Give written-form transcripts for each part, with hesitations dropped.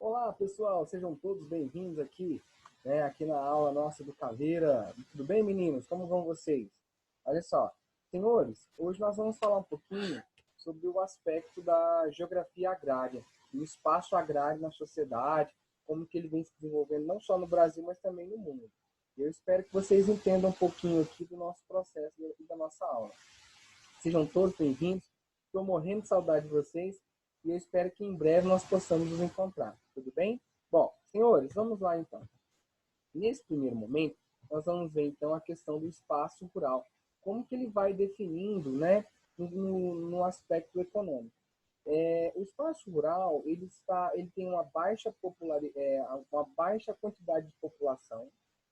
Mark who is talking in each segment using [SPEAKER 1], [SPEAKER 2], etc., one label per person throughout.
[SPEAKER 1] Olá, pessoal, sejam todos bem-vindos aqui, aqui na aula nossa do Caveira. Tudo bem, meninos? Como vão vocês? Olha só, senhores, hoje nós vamos falar um pouquinho sobre o aspecto da geografia agrária, do espaço agrário na sociedade, como que ele vem se desenvolvendo não só no Brasil, mas também no mundo. Eu espero que vocês entendam um pouquinho aqui do nosso processo e da nossa aula. Sejam todos bem-vindos. Estou morrendo de saudade de vocês e eu espero que em breve nós possamos nos encontrar. Tudo bem? Bom, senhores, vamos lá então. Nesse primeiro momento, nós vamos ver então a questão do espaço rural. Como que ele vai definindo, no aspecto econômico. O espaço rural ele tem uma baixa quantidade de população,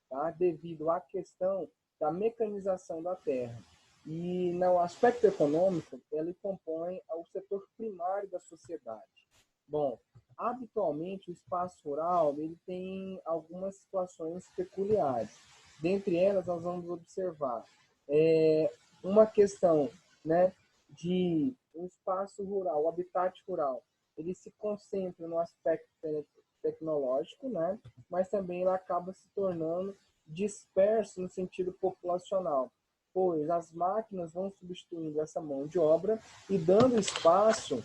[SPEAKER 1] tá? Devido à questão da mecanização da terra. E no aspecto econômico, ele compõe o setor primário da sociedade. Bom, habitualmente o espaço rural ele tem algumas situações peculiares. Dentre elas, nós vamos observar uma questão, né, de um espaço rural, o habitat rural, ele se concentra no aspecto tecnológico, né, mas também ele acaba se tornando disperso no sentido populacional, pois as máquinas vão substituindo essa mão de obra e dando espaço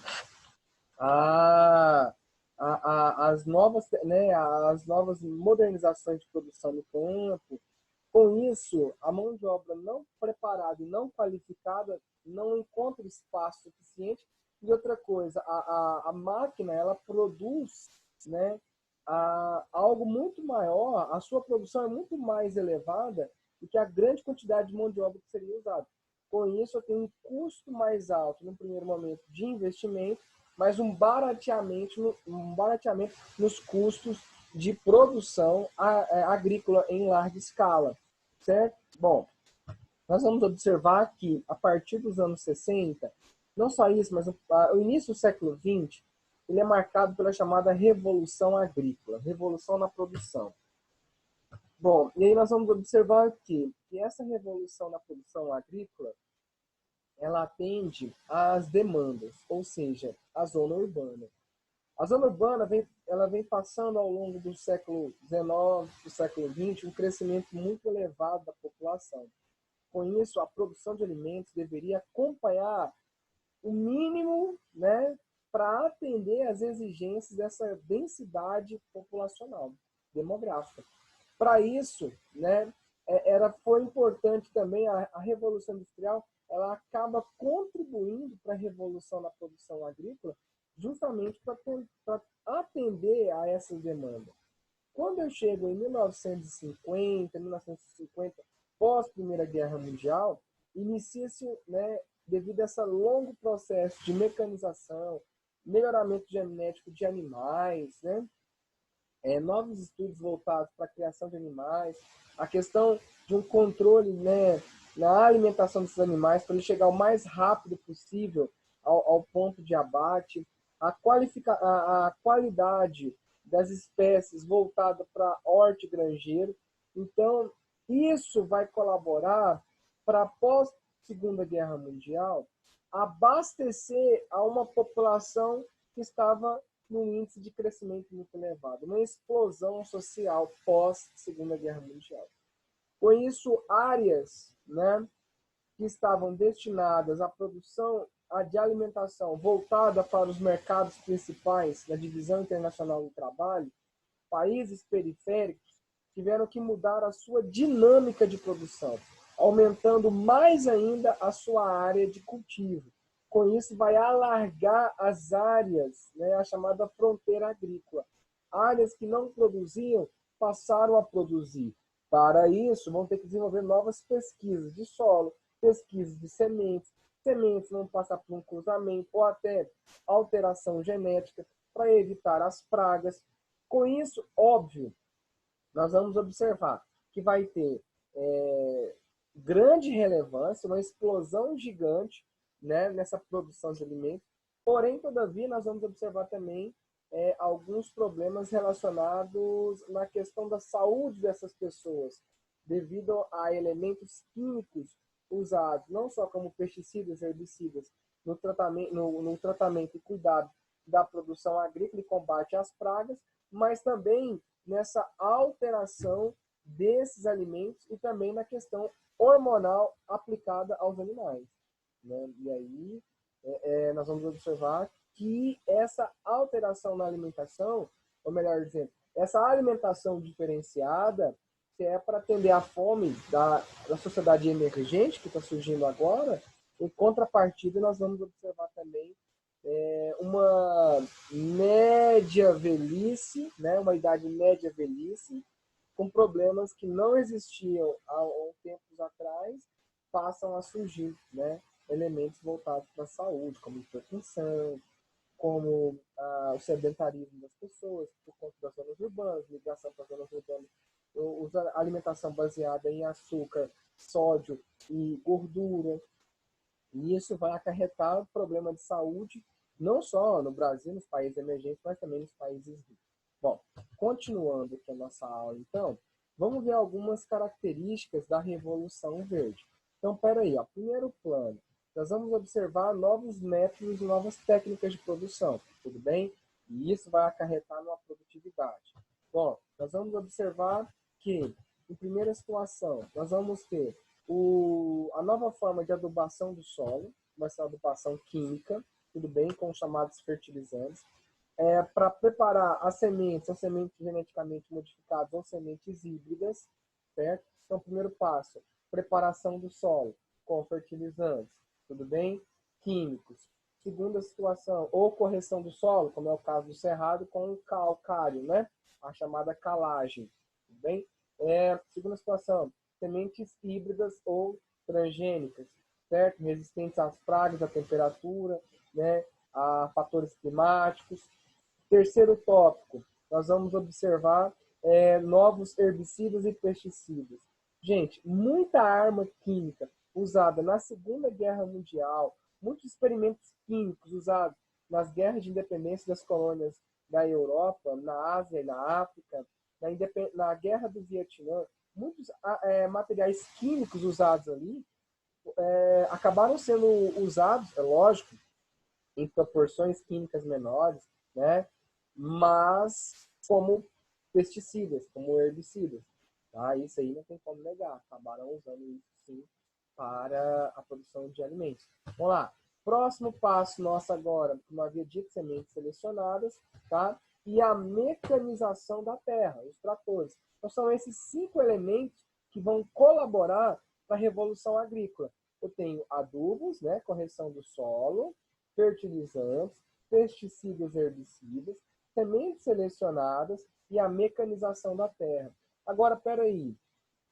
[SPEAKER 1] a, as novas modernizações de produção no campo. Com isso, a mão de obra não preparada e não qualificada não encontra espaço suficiente. E outra coisa, a máquina ela produz, né, algo muito maior, a sua produção é muito mais elevada do que a grande quantidade de mão de obra que seria usada. Com isso, eu tenho um custo mais alto no primeiro momento de investimento, mas um barateamento nos custos de produção agrícola em larga escala, certo? Bom, nós vamos observar que a partir dos anos 60, não só isso, mas o início do século XX, ele é marcado pela chamada Revolução Agrícola, Revolução na Produção. Bom, e aí nós vamos observar que essa revolução na produção agrícola, ela atende às demandas, ou seja, a zona urbana. A zona urbana ela vem passando ao longo do século XIX, do século XX, um crescimento muito elevado da população. Com isso, a produção de alimentos deveria acompanhar o mínimo, né, para atender às exigências dessa densidade populacional, demográfica. Para isso, né, foi importante também a Revolução Industrial, ela acaba contribuindo para a revolução na produção agrícola, justamente para atender a essas demandas. Quando eu chego em 1950, pós Primeira Guerra Mundial, inicia-se, né, devido a esse longo processo de mecanização, melhoramento genético de animais, né, novos estudos voltados para a criação de animais, a questão de um controle, né, na alimentação desses animais para ele chegar o mais rápido possível ao ponto de abate, a qualidade das espécies voltada para horte granjeiro. Então, isso vai colaborar para, após Segunda Guerra Mundial, abastecer a uma população que estava num índice de crescimento muito elevado, uma explosão social pós Segunda Guerra Mundial. Com isso, áreas, né, que estavam destinadas à produção de alimentação voltada para os mercados principais da divisão internacional do trabalho, países periféricos tiveram que mudar a sua dinâmica de produção, aumentando mais ainda a sua área de cultivo. Com isso, vai alargar as áreas, né, a chamada fronteira agrícola. Áreas que não produziam passaram a produzir. Para isso, vão ter que desenvolver novas pesquisas de solo, pesquisas de sementes, sementes vão passar por um cruzamento ou até alteração genética para evitar as pragas. Com isso, óbvio, nós vamos observar que vai ter grande relevância, uma explosão gigante, né, nessa produção de alimentos. Porém, todavia, nós vamos observar também alguns problemas relacionados na questão da saúde dessas pessoas, devido a elementos químicos usados, não só como pesticidas, herbicidas, no tratamento e cuidado da produção agrícola e combate às pragas, mas também nessa alteração desses alimentos e também na questão hormonal aplicada aos animais, né? E aí nós vamos observar que essa alteração na alimentação, ou melhor dizendo, essa alimentação diferenciada, que é para atender a fome da sociedade emergente que está surgindo agora, em contrapartida nós vamos observar também uma média velhice, né, uma idade média velhice, com problemas que não existiam há tempos atrás, passam a surgir, né, elementos voltados para a saúde, como hipertensão, como o sedentarismo das pessoas, por conta das zonas urbanas, migração para as zonas urbanas, a alimentação baseada em açúcar, sódio e gordura. E isso vai acarretar problema de saúde, não só no Brasil, nos países emergentes, mas também nos países ricos. Bom, continuando aqui a nossa aula, então, vamos ver algumas características da Revolução Verde. Então, peraí, ó, primeiro plano, nós vamos observar novos métodos e novas técnicas de produção, tudo bem? E isso vai acarretar numa produtividade. Bom, nós vamos observar que, em primeira situação, nós vamos ter a nova forma de adubação do solo, vai ser a adubação química, tudo bem, com os chamados fertilizantes, para preparar as sementes, ou sementes geneticamente modificadas, ou sementes híbridas, certo? Então, primeiro passo, preparação do solo com fertilizantes, tudo bem? Químicos. Segunda situação, ou correção do solo, como é o caso do cerrado, com o calcário, né? A chamada calagem, tudo bem? Segunda situação, sementes híbridas ou transgênicas, certo? Resistentes às pragas, à temperatura, né? A fatores climáticos. Terceiro tópico, nós vamos observar novos herbicidas e pesticidas. Gente, muita arma química usada na Segunda Guerra Mundial, muitos experimentos químicos usados nas guerras de independência das colônias da Europa, na Ásia e na África, na Guerra do Vietnã, muitos materiais químicos usados ali acabaram sendo usados, é lógico, em proporções químicas menores, né? Mas como pesticidas, como herbicidas. Tá? Isso aí não tem como negar. Acabaram usando isso sim para a produção de alimentos. Vamos lá. Próximo passo nosso agora, como havia dito, sementes selecionadas, tá? E a mecanização da terra, os tratores. Então são esses 5 elementos que vão colaborar para a revolução agrícola. Eu tenho adubos, né? Correção do solo, fertilizantes, pesticidas e herbicidas, sementes selecionadas e a mecanização da terra. Agora, peraí,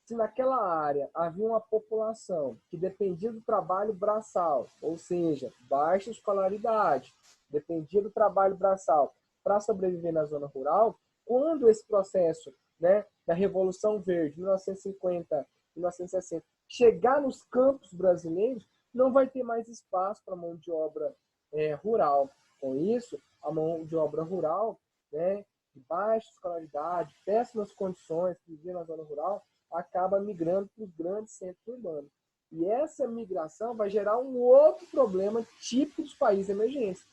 [SPEAKER 1] se naquela área havia uma população que dependia do trabalho braçal, ou seja, baixa escolaridade, dependia do trabalho braçal para sobreviver na zona rural, quando esse processo, né, da Revolução Verde, 1950, 1960, chegar nos campos brasileiros, não vai ter mais espaço para mão de obra rural. Com isso, a mão de obra rural, né, de baixa escolaridade, péssimas condições, que vivia na zona rural, acaba migrando para os grandes centros urbanos. E essa migração vai gerar um outro problema típico dos países emergentes.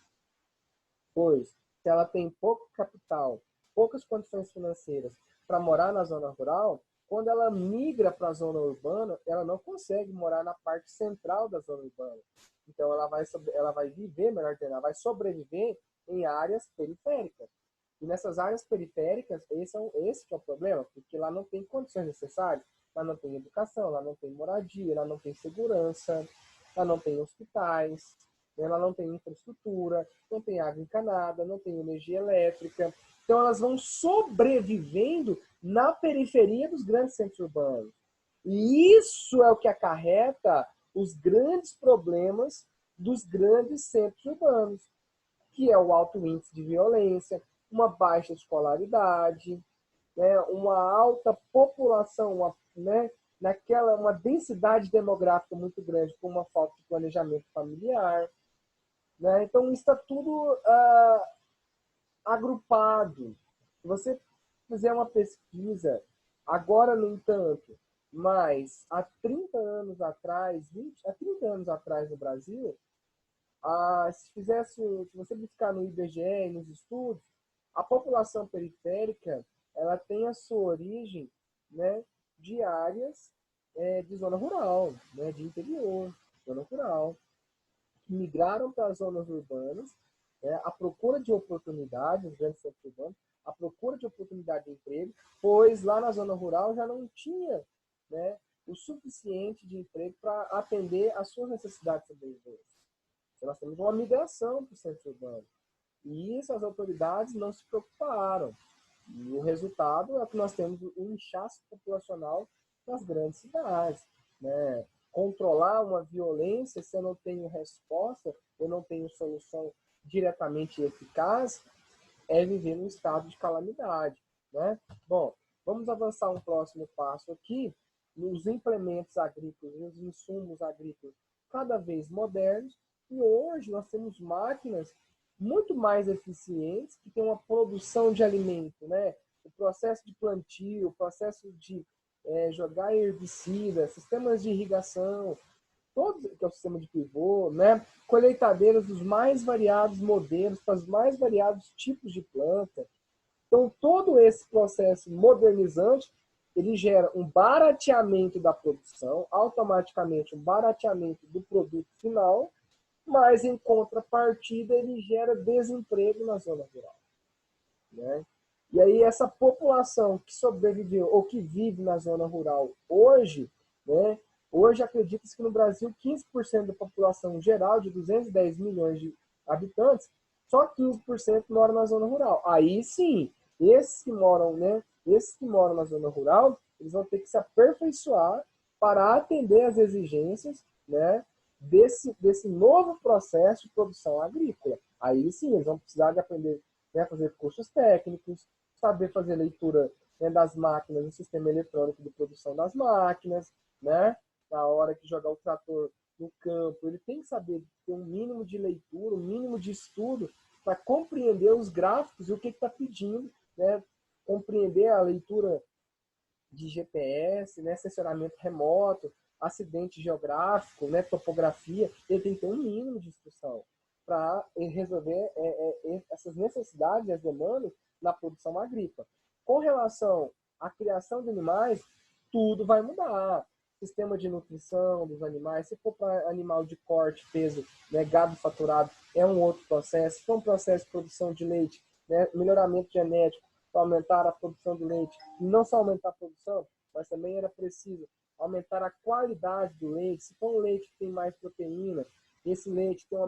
[SPEAKER 1] Pois, se ela tem pouco capital, poucas condições financeiras para morar na zona rural, quando ela migra para a zona urbana, ela não consegue morar na parte central da zona urbana. Então, ela vai viver, melhor dizendo, ela vai sobreviver em áreas periféricas. E nessas áreas periféricas, esse que é o problema, porque lá não tem condições necessárias, lá não tem educação, lá não tem moradia, lá não tem segurança, lá não tem hospitais, lá não tem infraestrutura, não tem água encanada, não tem energia elétrica. Então elas vão sobrevivendo na periferia dos grandes centros urbanos. E isso é o que acarreta os grandes problemas dos grandes centros urbanos, que é o alto índice de violência, uma baixa escolaridade, né, uma alta população, uma densidade demográfica muito grande por uma falta de planejamento familiar. Né? Então, isso está tudo agrupado. Se você fizer uma pesquisa, agora, no entanto, mas há 30 anos atrás, há 30 anos atrás no Brasil, Se você buscar no IBGE e nos estudos, a população periférica ela tem a sua origem, né, de áreas de zona rural, né, de interior, zona rural, que migraram para as zonas urbanas, né, à procura de oportunidades, nos grandes centros urbanos, à procura de oportunidade de emprego, pois lá na zona rural já não tinha, né, o suficiente de emprego para atender às suas necessidades de sobrevivência. Então, nós temos uma migração para o centro urbano. E isso as autoridades não se preocuparam. E o resultado é que nós temos um inchaço populacional nas grandes cidades, né? Controlar uma violência, se eu não tenho resposta, eu não tenho solução diretamente eficaz, é viver num estado de calamidade, né? Bom, vamos avançar um próximo passo aqui, nos implementos agrícolas, nos insumos agrícolas cada vez modernos, e hoje nós temos máquinas muito mais eficientes, que têm uma produção de alimento, né? O processo de plantio, o processo de jogar herbicida, sistemas de irrigação, todo que é o sistema de pivô, né? Colheitadeiras dos mais variados modelos, para os mais variados tipos de planta. Então, todo esse processo modernizante, ele gera um barateamento da produção, automaticamente um barateamento do produto final, mas em contrapartida ele gera desemprego na zona rural, né? E aí essa população que sobreviveu ou que vive na zona rural hoje, né? Hoje acredita-se que no Brasil 15% da população geral de 210 milhões de habitantes, só 15% moram na zona rural. Aí sim, esses que moram, né? Esses que moram na zona rural, eles vão ter que se aperfeiçoar para atender às exigências, né? Desse novo processo de produção agrícola. Aí sim, eles vão precisar de aprender, né, fazer cursos técnicos, saber fazer leitura, né, das máquinas, do sistema eletrônico de produção das máquinas, né? Na hora que jogar o trator no campo, ele tem que saber ter um mínimo de leitura, um mínimo de estudo para compreender os gráficos e o que está pedindo, né? Compreender a leitura de GPS, né, assessoramento remoto, acidente geográfico, né, topografia, ele tem que ter um mínimo de instrução para resolver essas necessidades e as demandas na produção agrícola. Com relação à criação de animais, tudo vai mudar. Sistema de nutrição dos animais, se for para animal de corte, peso, né, gado faturado, é um outro processo. Se for um processo de produção de leite, né, melhoramento genético, para aumentar a produção de leite, e não só aumentar a produção, mas também era preciso aumentar a qualidade do leite. Se for um leite que tem mais proteína, esse leite tem um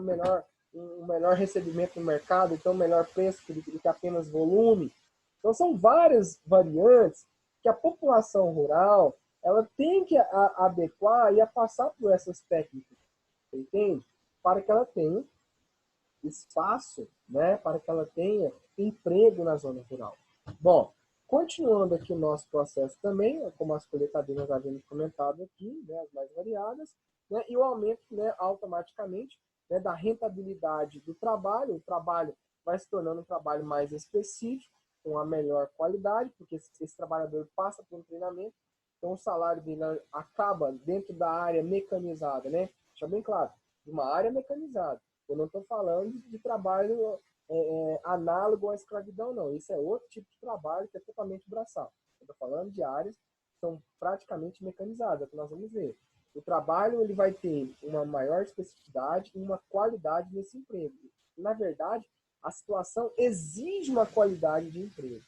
[SPEAKER 1] melhor recebimento no mercado, então um melhor preço do que apenas volume. Então são várias variantes que a população rural ela tem que adequar e passar por essas técnicas, entende? Para que ela tenha espaço, né? Para que ela tenha emprego na zona rural. Bom, continuando aqui o nosso processo também, como as colheitadeiras nós havíamos comentado aqui, né, as mais variadas, né, e o aumento, né, automaticamente, né, da rentabilidade do trabalho. O trabalho vai se tornando um trabalho mais específico, com a melhor qualidade, porque esse trabalhador passa por um treinamento, então o salário dele acaba dentro da área mecanizada, né? Deixa bem claro, de uma área mecanizada. Eu não estou falando de trabalho análogo à escravidão, não. Isso é outro tipo de trabalho que é totalmente braçal. Eu estou falando de áreas que são praticamente mecanizadas, é o que nós vamos ver. O trabalho ele vai ter uma maior especificidade e uma qualidade nesse emprego. Na verdade, a situação exige uma qualidade de emprego,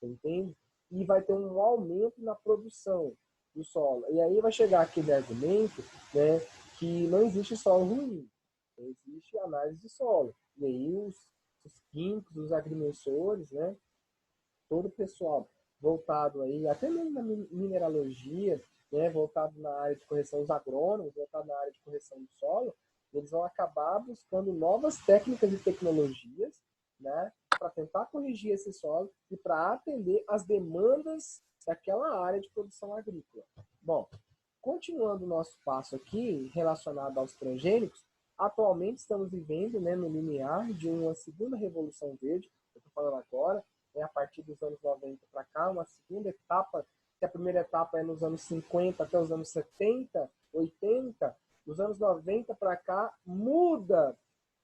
[SPEAKER 1] entende? E vai ter um aumento na produção do solo. E aí vai chegar aquele argumento, né, que não existe solo ruim, existe análise de solo. E aí os químicos, os agrimensores, né, todo o pessoal voltado aí, até mesmo na mineralogia, né, voltado na área de correção, os agrônomos, voltado na área de correção do solo, eles vão acabar buscando novas técnicas e tecnologias, né, para tentar corrigir esse solo e para atender as demandas daquela área de produção agrícola. Bom, continuando o nosso passo aqui, relacionado aos transgênicos, atualmente estamos vivendo, né, no limiar de uma segunda revolução verde, eu estou falando agora, a partir dos anos 90 para cá, uma segunda etapa, que a primeira etapa é nos anos 50 até os anos 70, 80, dos anos 90 para cá, muda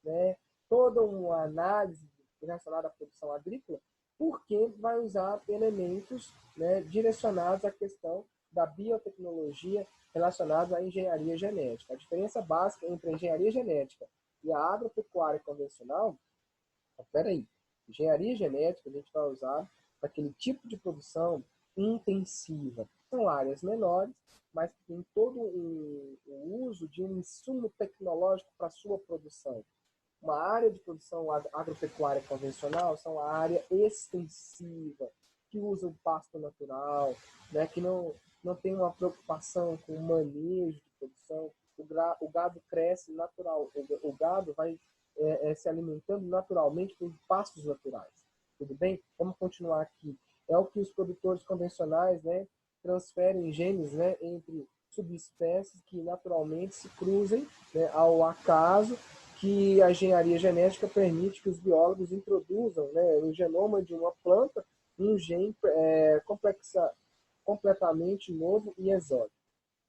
[SPEAKER 1] né, toda uma análise relacionada à produção agrícola, porque vai usar elementos, né, direcionados à questão da biotecnologia relacionados à engenharia genética. A diferença básica entre a engenharia genética e a agropecuária convencional, peraí, engenharia genética a gente vai usar para aquele tipo de produção intensiva. São áreas menores, mas que tem todo o uso de um insumo tecnológico para a sua produção. Uma área de produção agropecuária convencional são a área extensiva, que usa o pasto natural, né, que não tem uma preocupação com o manejo de produção. O gado cresce natural, o gado vai se alimentando naturalmente por pastos naturais. Tudo bem? Vamos continuar aqui. É o que os produtores convencionais, né, transferem genes, né, entre subespécies que naturalmente se cruzem, né, ao acaso, que a engenharia genética permite que os biólogos introduzam, né, no genoma de uma planta um gene completamente novo e exótico.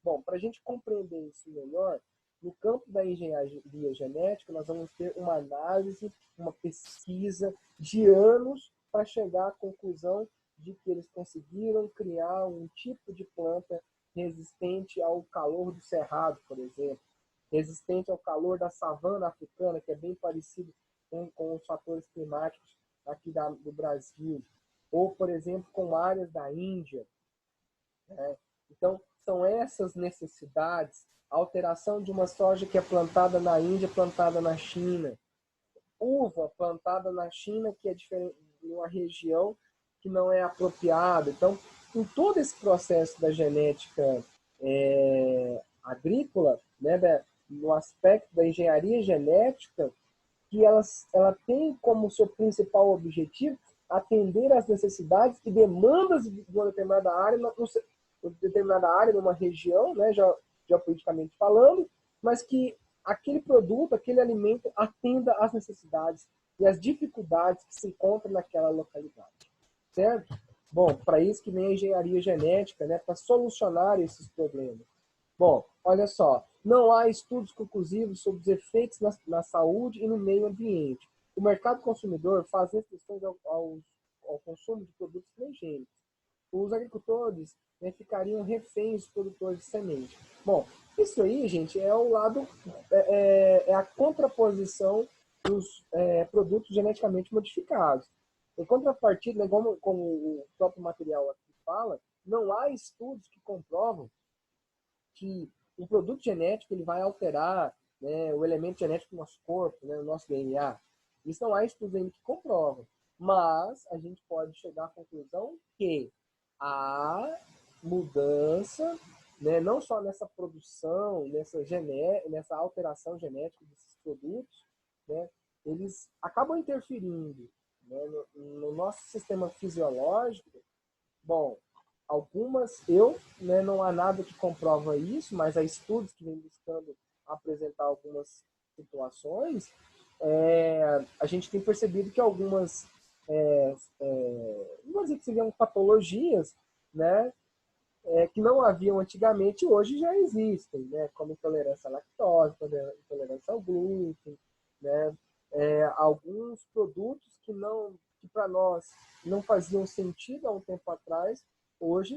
[SPEAKER 1] Bom, para a gente compreender isso melhor, no campo da engenharia genética, nós vamos ter uma análise, uma pesquisa de anos para chegar à conclusão de que eles conseguiram criar um tipo de planta resistente ao calor do cerrado, por exemplo, resistente ao calor da savana africana, que é bem parecido com os fatores climáticos aqui do Brasil, ou, por exemplo, com áreas da Índia, né? Então, são essas necessidades, a alteração de uma soja que é plantada na Índia, plantada na China, uva plantada na China, que é diferente em uma região que não é apropriada. Então, em todo esse processo da genética agrícola, né, no aspecto da engenharia genética, que ela tem como seu principal objetivo atender às necessidades e demandas de uma determinada área, numa região, né, geopoliticamente falando, mas que aquele produto, aquele alimento atenda às necessidades e às dificuldades que se encontram naquela localidade. Certo? Bom, para isso que vem a engenharia genética, né, para solucionar esses problemas. Bom, olha só, não há estudos conclusivos sobre os efeitos na saúde e no meio ambiente. O mercado consumidor faz restrições ao consumo de produtos transgênicos. Os agricultores, né, ficariam reféns dos produtores de semente. Bom, isso aí, gente, é o lado, é a contraposição dos produtos geneticamente modificados. Em contrapartida, né, como o próprio material aqui fala, não há estudos que comprovam que o produto genético ele vai alterar, né, o elemento genético do nosso corpo, né, o nosso DNA. Isso não há estudos ainda que comprovam. Mas a gente pode chegar à conclusão que há mudança, né, não só nessa produção, nessa alteração genética desses produtos, né, eles acabam interferindo, né, no nosso sistema fisiológico. Bom, algumas, né, não há nada que comprova isso, mas há estudos que vêm buscando apresentar algumas situações. A gente tem percebido que algumas, não vou dizer que seriam patologias, né, que não haviam antigamente, hoje já existem, né, como intolerância à lactose, intolerância ao glúten, né, alguns produtos que para nós não faziam sentido há um tempo atrás, hoje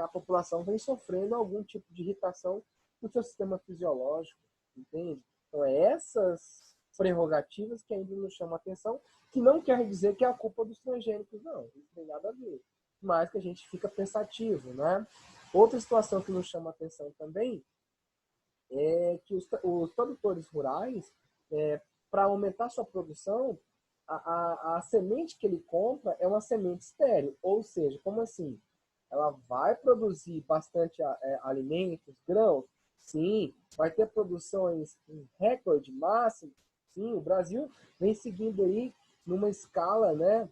[SPEAKER 1] a população vem sofrendo algum tipo de irritação no seu sistema fisiológico, entende? Então, essas prerrogativas que ainda nos chamam a atenção, que não quer dizer que é a culpa dos transgênicos, não, isso não tem nada a ver, mas que a gente fica pensativo, né? Outra situação que nos chama a atenção também é que os produtores rurais, para aumentar sua produção, a semente que ele compra é uma semente estéril, ou seja, como assim? Ela vai produzir bastante alimentos, grãos? Sim. Vai ter produções em recorde máximo? Sim. O Brasil vem seguindo aí numa escala, né,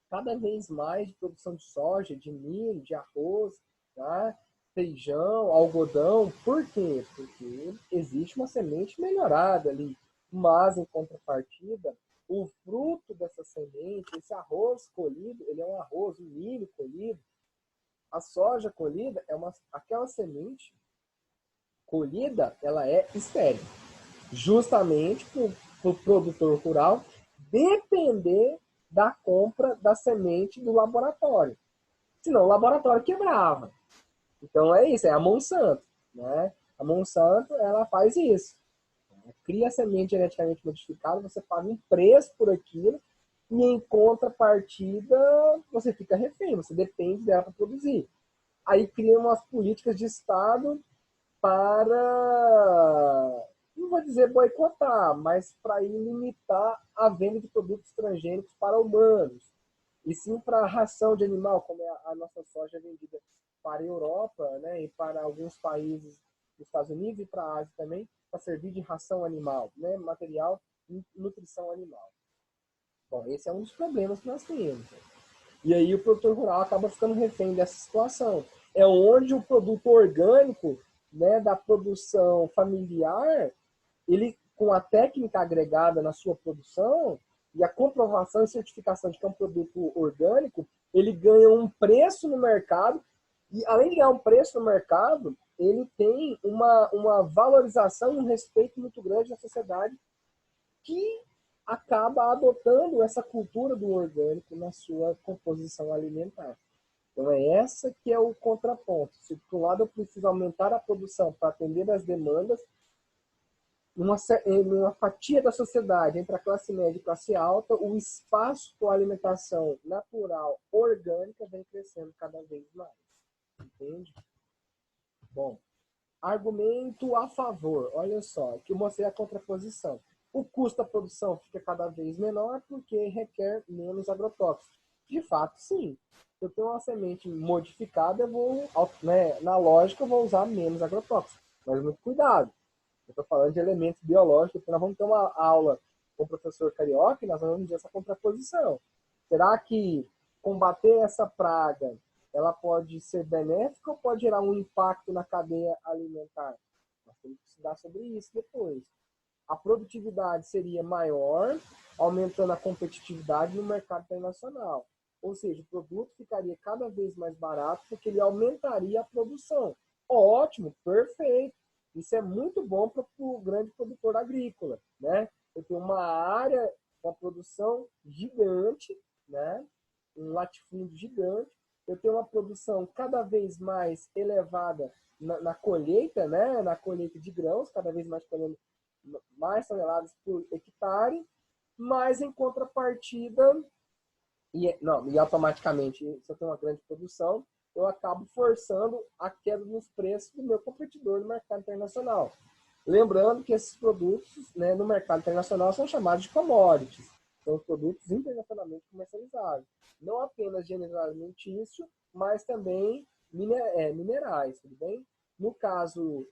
[SPEAKER 1] cada vez mais de produção de soja, de milho, de arroz, tá? Feijão, algodão. Por quê? Porque existe uma semente melhorada ali. Mas, em contrapartida, o fruto dessa semente, esse arroz colhido, ele é um arroz, um milho colhido. A soja colhida é aquela semente colhida, ela é estéril. Justamente para o produtor rural depender da compra da semente do laboratório. Senão o laboratório quebrava. Então é isso, é a Monsanto, né? A Monsanto, ela faz isso. Cria semente geneticamente modificada, você paga um preço por aquilo e em contrapartida você fica refém, você depende dela para produzir. Aí cria umas políticas de Estado para, não vou dizer boicotar, mas para limitar a venda de produtos transgênicos para humanos. E sim para ração de animal, como é a nossa soja vendida para a Europa, né, e para alguns países dos Estados Unidos e para a Ásia também, para servir de ração animal, né, material e nutrição animal. Bom, esse é um dos problemas que nós temos. E aí o produtor rural acaba ficando refém dessa situação. É onde o produto orgânico, né, da produção familiar, ele, com a técnica agregada na sua produção e a comprovação e certificação de que é um produto orgânico, ele ganha um preço no mercado e, além de ganhar um preço no mercado, ele tem uma valorização e um respeito muito grande da sociedade que acaba adotando essa cultura do orgânico na sua composição alimentar. Então é essa que é o contraponto. Se por um lado eu preciso aumentar a produção para atender às demandas, numa fatia da sociedade, entre a classe média e a classe alta, o espaço para a alimentação natural, orgânica, vem crescendo cada vez mais. Entende? Bom, argumento a favor. Olha só, que eu mostrei a contraposição. O custo da produção fica cada vez menor porque requer menos agrotóxicos. De fato, sim. Se eu tenho uma semente modificada, eu vou, né, na lógica, eu vou usar menos agrotóxicos. Mas muito cuidado. Eu estou falando de elementos biológicos, porque nós vamos ter uma aula com o professor Carioca e nós vamos ver essa contraposição. Será que combater essa praga ela pode ser benéfica ou pode gerar um impacto na cadeia alimentar? Nós temos que estudar sobre isso depois. A produtividade seria maior, aumentando a competitividade no mercado internacional. Ou seja, o produto ficaria cada vez mais barato porque ele aumentaria a produção. Ótimo, perfeito. Isso é muito bom para o grande produtor agrícola, né? Eu tenho uma área, uma produção gigante, né? Um latifúndio gigante. Eu tenho uma produção cada vez mais elevada na colheita, né? Na colheita de grãos, cada vez mais colhendo mais toneladas por hectare, mas em contrapartida, e automaticamente, se eu tenho uma grande produção, eu acabo forçando a queda nos preços do meu competidor no mercado internacional. Lembrando que esses produtos, né, no mercado internacional são chamados de commodities, são os produtos internacionalmente comercializados. Não apenas gênero alimentício, mas também minerais, tudo bem? No caso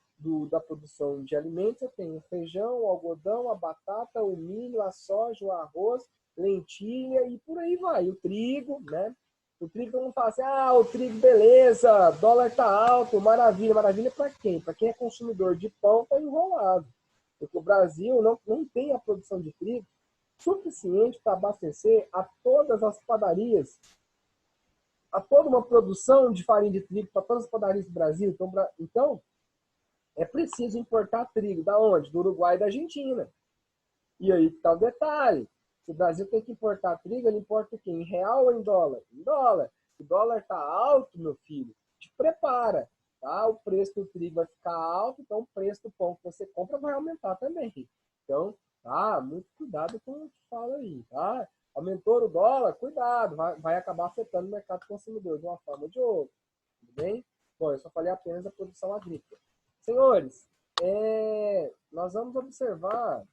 [SPEAKER 1] da produção de alimentos, eu tenho o feijão, o algodão, a batata, o milho, a soja, o arroz, lentilha e por aí vai. O trigo, né? O trigo, todo mundo fala assim, o trigo, beleza, dólar tá alto, maravilha. Maravilha para quem? Para quem é consumidor de pão, tá enrolado. Porque o Brasil não tem a produção de trigo suficiente para abastecer a todas as padarias, a toda uma produção de farinha de trigo para todas as padarias do Brasil. Então, é preciso importar trigo. Da onde? Do Uruguai e da Argentina. E aí está o detalhe. Se o Brasil tem que importar trigo, ele importa o quê? Em real ou em dólar? Em dólar. O dólar está alto, meu filho. Te prepara. Tá? O preço do trigo vai ficar alto, então o preço do pão que você compra vai aumentar também. Então, muito cuidado com o que fala aí. Tá? Aumentou o dólar? Cuidado. Vai acabar afetando o mercado consumidor de uma forma ou de outra. Tudo bem? Bom, eu só falei apenas da produção agrícola. Senhores, nós vamos observar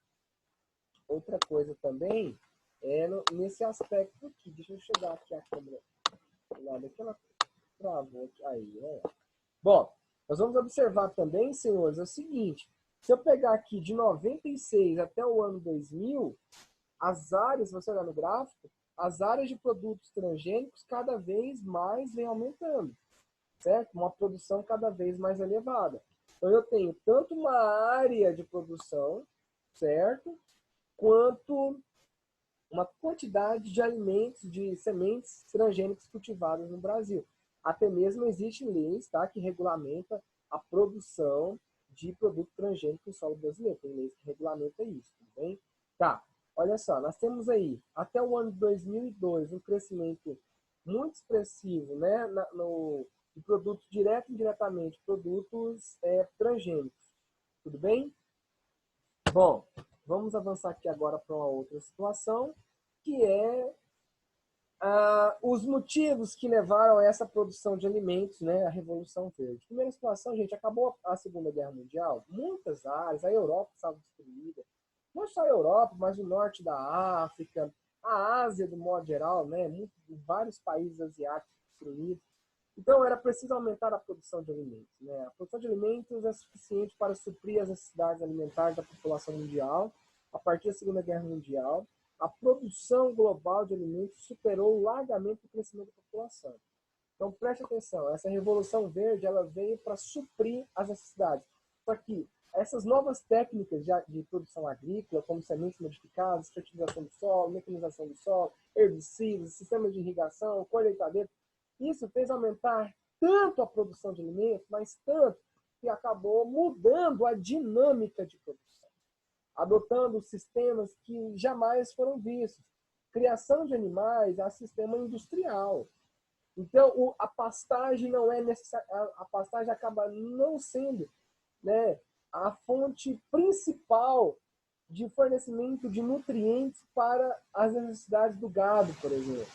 [SPEAKER 1] outra coisa também nesse aspecto aqui. Deixa eu chegar aqui a câmera do lado aqui, ela travou aqui. Aí, né? Bom, nós vamos observar também, senhores, é o seguinte. Se eu pegar aqui de 96 até o ano 2000, as áreas, se você olhar no gráfico, as áreas de produtos transgênicos cada vez mais vem aumentando, certo? Uma produção cada vez mais elevada. Então, eu tenho tanto uma área de produção, certo? Quanto uma quantidade de alimentos, de sementes transgênicas cultivadas no Brasil. Até mesmo existem leis, tá, que regulamentam a produção de produto transgênico em solo brasileiro. Tem leis que regulamentam isso, tudo bem? Tá, olha só, nós temos aí, até o ano de 2002, um crescimento muito expressivo, né, de produtos direto e indiretamente, produtos transgênicos. Tudo bem? Bom, vamos avançar aqui agora para uma outra situação, que é os motivos que levaram a essa produção de alimentos, né, a Revolução Verde. Primeira situação, gente, acabou a Segunda Guerra Mundial, muitas áreas, a Europa estava destruída, não só a Europa, mas o norte da África, a Ásia, do modo geral, né, vários países asiáticos destruídos. Então, era preciso aumentar a produção de alimentos. Né? A produção de alimentos é suficiente para suprir as necessidades alimentares da população mundial a partir da Segunda Guerra Mundial. A produção global de alimentos superou largamente o crescimento da população. Então, preste atenção, essa Revolução Verde ela veio para suprir as necessidades. Só que essas novas técnicas de produção agrícola, como sementes modificadas, fertilização do solo, mecanização do solo, herbicidas, sistemas de irrigação, colheitadeira, isso fez aumentar tanto a produção de alimentos, mas tanto que acabou mudando a dinâmica de produção, adotando sistemas que jamais foram vistos. Criação de animais é sistema industrial. Então, a pastagem não é necessária, a pastagem acaba não sendo, né, a fonte principal de fornecimento de nutrientes para as necessidades do gado, por exemplo.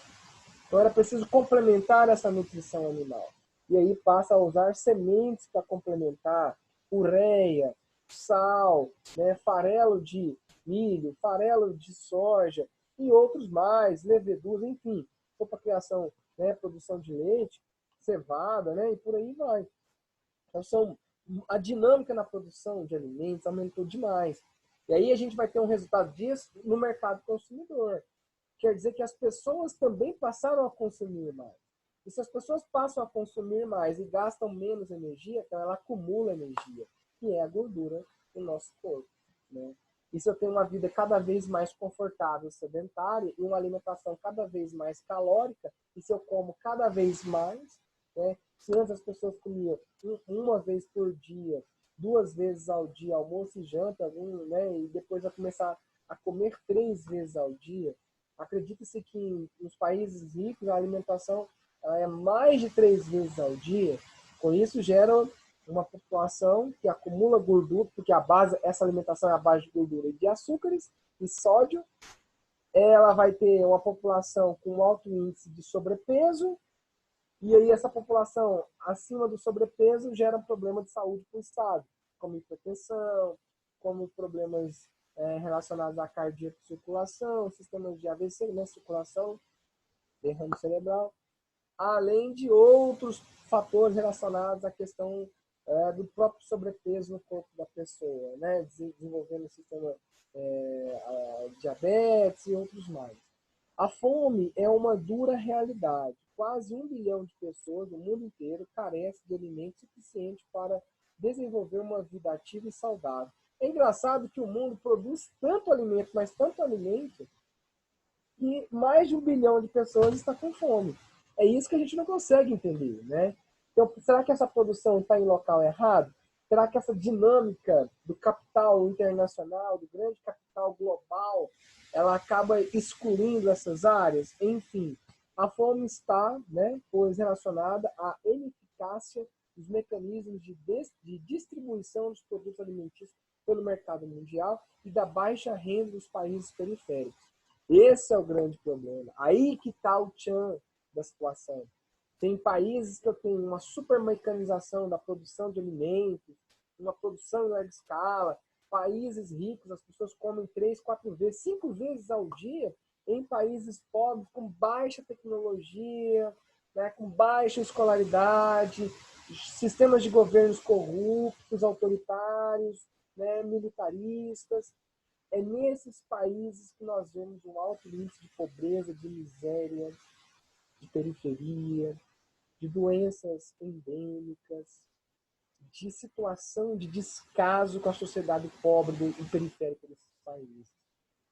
[SPEAKER 1] Então era preciso complementar essa nutrição animal. E aí passa a usar sementes para complementar, ureia, sal, né, farelo de milho, farelo de soja e outros mais, leveduras, enfim, para a criação, né, produção de leite, cevada, né, e por aí vai. Então a dinâmica na produção de alimentos aumentou demais. E aí a gente vai ter um resultado disso no mercado consumidor. Quer dizer que as pessoas também passaram a consumir mais. E se as pessoas passam a consumir mais e gastam menos energia, então ela acumula energia, que é a gordura do nosso corpo. Né? E se eu tenho uma vida cada vez mais confortável, sedentária, e uma alimentação cada vez mais calórica, e se eu como cada vez mais, né? Se antes as pessoas comiam uma vez por dia, 2 vezes ao dia, almoço e janta, né? E depois vai começar a comer 3 vezes ao dia, acredita-se que nos países ricos a alimentação é mais de 3 vezes ao dia. Com isso, gera uma população que acumula gordura, porque essa alimentação é a base de gordura e de açúcares e sódio. Ela vai ter uma população com alto índice de sobrepeso, e aí essa população acima do sobrepeso gera um problema de saúde para o Estado, como hipertensão, como problemas relacionados à cardíaca e circulação, sistemas de AVC, né, circulação, derrame cerebral, além de outros fatores relacionados à questão do próprio sobrepeso no corpo da pessoa, né, desenvolvendo o sistema diabetes e outros mais. A fome é uma dura realidade. Quase 1 bilhão de pessoas no mundo inteiro carecem de alimento suficiente para desenvolver uma vida ativa e saudável. É engraçado que o mundo produz tanto alimento, mas tanto alimento, que mais de 1 bilhão de pessoas está com fome. É isso que a gente não consegue entender, né? Então, será que essa produção está em local errado? Será que essa dinâmica do capital internacional, do grande capital global, ela acaba excluindo essas áreas? Enfim, a fome está, né, pois relacionada à ineficácia dos mecanismos de distribuição dos produtos alimentícios pelo mercado mundial e da baixa renda dos países periféricos. Esse é o grande problema. Aí que está o tchan da situação. Tem países que eu tenho uma super mecanização da produção de alimentos, uma produção em larga escala, países ricos, as pessoas comem 3, 4 vezes, 5 vezes ao dia, em países pobres, com baixa tecnologia, né, com baixa escolaridade, sistemas de governos corruptos, autoritários, né, militaristas. É nesses países que nós vemos um alto índice de pobreza, de miséria, de periferia, de doenças endêmicas, de situação de descaso com a sociedade pobre e periférica desses países.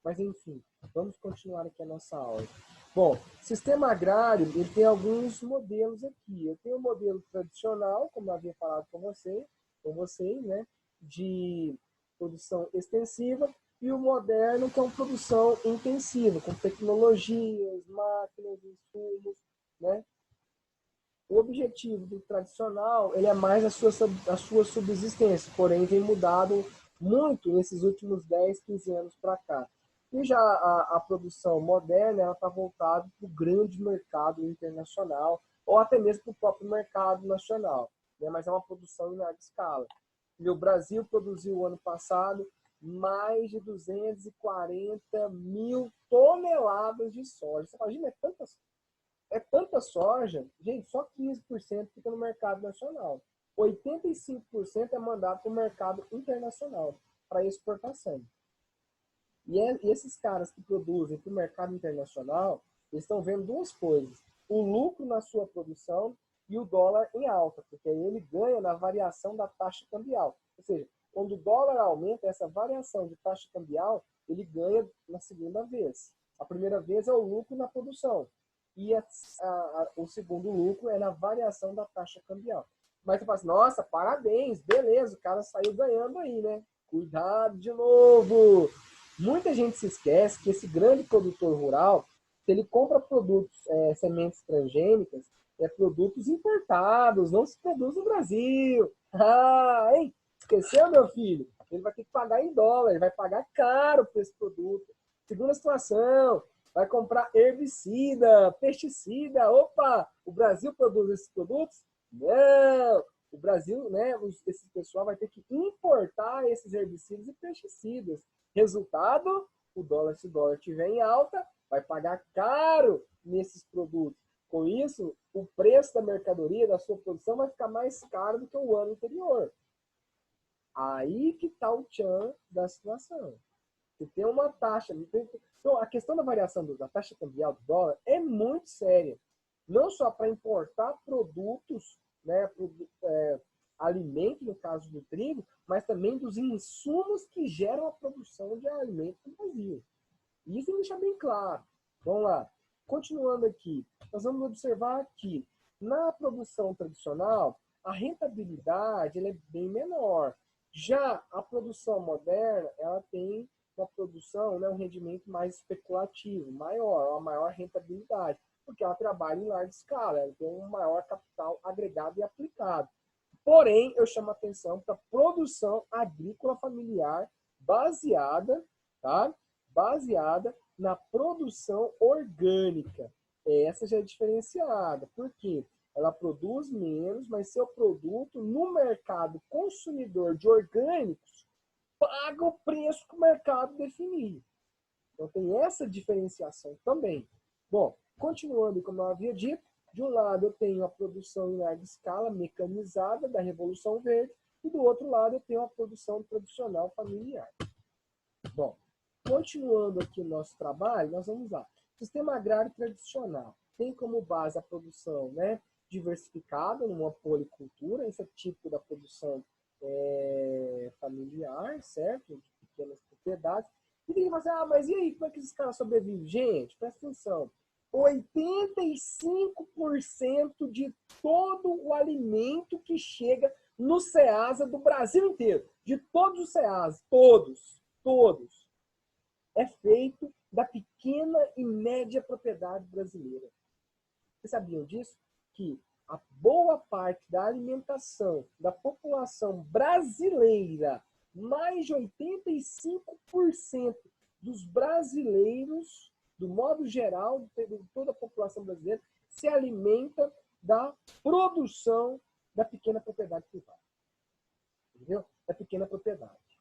[SPEAKER 1] Mas, enfim, vamos continuar aqui a nossa aula. Bom, sistema agrário, ele tem alguns modelos aqui. Eu tenho o modelo tradicional, como eu havia falado com vocês, né, de produção extensiva, e o moderno, que é uma produção intensiva, com tecnologias, máquinas, insumos, né? O objetivo do tradicional, ele é mais a sua subsistência, porém tem mudado muito nesses últimos 10, 15 anos para cá. E já a produção moderna, ela está voltada para o grande mercado internacional, ou até mesmo para o próprio mercado nacional, né? Mas é uma produção em larga escala. E o Brasil produziu, ano passado, mais de 240 mil toneladas de soja. Você imagina, é tanta soja, gente, só 15% fica no mercado nacional. 85% é mandado para o mercado internacional, para exportação. E esses caras que produzem para o mercado internacional, eles estão vendo duas coisas. O lucro na sua produção e o dólar em alta, porque aí ele ganha na variação da taxa cambial. Ou seja, quando o dólar aumenta, essa variação de taxa cambial, ele ganha na segunda vez. A primeira vez é o lucro na produção. E o segundo lucro é na variação da taxa cambial. Mas você fala assim, nossa, parabéns, beleza, o cara saiu ganhando aí, né? Cuidado de novo! Muita gente se esquece que esse grande produtor rural, se ele compra produtos, sementes transgênicas, produtos importados, não se produz no Brasil. Ah, hein? Esqueceu, meu filho? Ele vai ter que pagar em dólar, ele vai pagar caro por esse produto. Segunda situação, vai comprar herbicida, pesticida. Opa, o Brasil produz esses produtos? Não! O Brasil, né, esse pessoal vai ter que importar esses herbicidas e pesticidas. Resultado, se o dólar estiver em alta, vai pagar caro nesses produtos. Com isso, o preço da mercadoria, da sua produção, vai ficar mais caro do que o ano anterior. Aí que está o tchan da situação. Você tem uma taxa. Então, a questão da variação da taxa cambial do dólar é muito séria. Não só para importar produtos, né, alimento, no caso do trigo, mas também dos insumos que geram a produção de alimento no Brasil. E isso tem que deixar bem claro. Vamos lá. Continuando aqui, nós vamos observar que na produção tradicional, a rentabilidade ela é bem menor. Já a produção moderna, ela tem uma produção, né, um rendimento mais especulativo, maior, uma maior rentabilidade, porque ela trabalha em larga escala, ela tem um maior capital agregado e aplicado. Porém, eu chamo a atenção para a produção agrícola familiar baseada, tá? Baseada na produção orgânica. Essa já é diferenciada. Por quê? Ela produz menos, mas seu produto no mercado consumidor de orgânicos paga o preço que o mercado definir. Então tem essa diferenciação também. Bom, continuando como eu havia dito, de um lado eu tenho a produção em larga escala, mecanizada, da Revolução Verde, e do outro lado eu tenho a produção tradicional familiar. Bom, continuando aqui o nosso trabalho, nós vamos lá. Sistema agrário tradicional tem como base a produção, né, diversificada numa policultura, esse é típico da produção familiar, certo? De pequenas propriedades. E tem que falar, mas e aí, como é que esses caras sobrevivem? Gente, presta atenção. 85% de todo o alimento que chega no Ceasa do Brasil inteiro, de todos os Ceasa, todos, é feito da pequena e média propriedade brasileira. Vocês sabiam disso? Que a boa parte da alimentação da população brasileira, mais de 85% dos brasileiros, do modo geral, de toda a população brasileira, se alimenta da produção da pequena propriedade privada. Entendeu? Da pequena propriedade.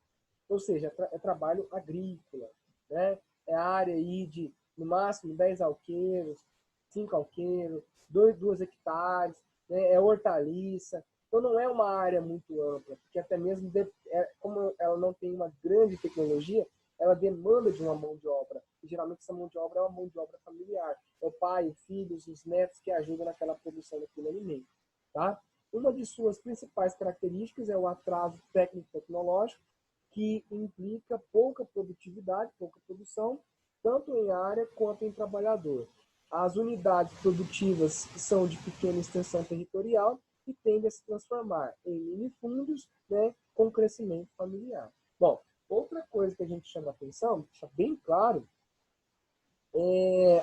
[SPEAKER 1] Ou seja, é trabalho agrícola, né? É área aí de, no máximo, 10 alqueiros, 5 alqueiros, 2 hectares, né? É hortaliça. Então não é uma área muito ampla, porque até mesmo, como ela não tem uma grande tecnologia, ela demanda de uma mão de obra. E geralmente essa mão de obra é uma mão de obra familiar. É o pai, os filhos, os netos que ajudam naquela produção daquele alimento. Tá? Uma de suas principais características é o atraso técnico-tecnológico, que implica pouca produtividade, pouca produção, tanto em área quanto em trabalhador. As unidades produtivas são de pequena extensão territorial e tendem a se transformar em minifúndios, né, com crescimento familiar. Bom, outra coisa que a gente chama atenção, deixa bem claro,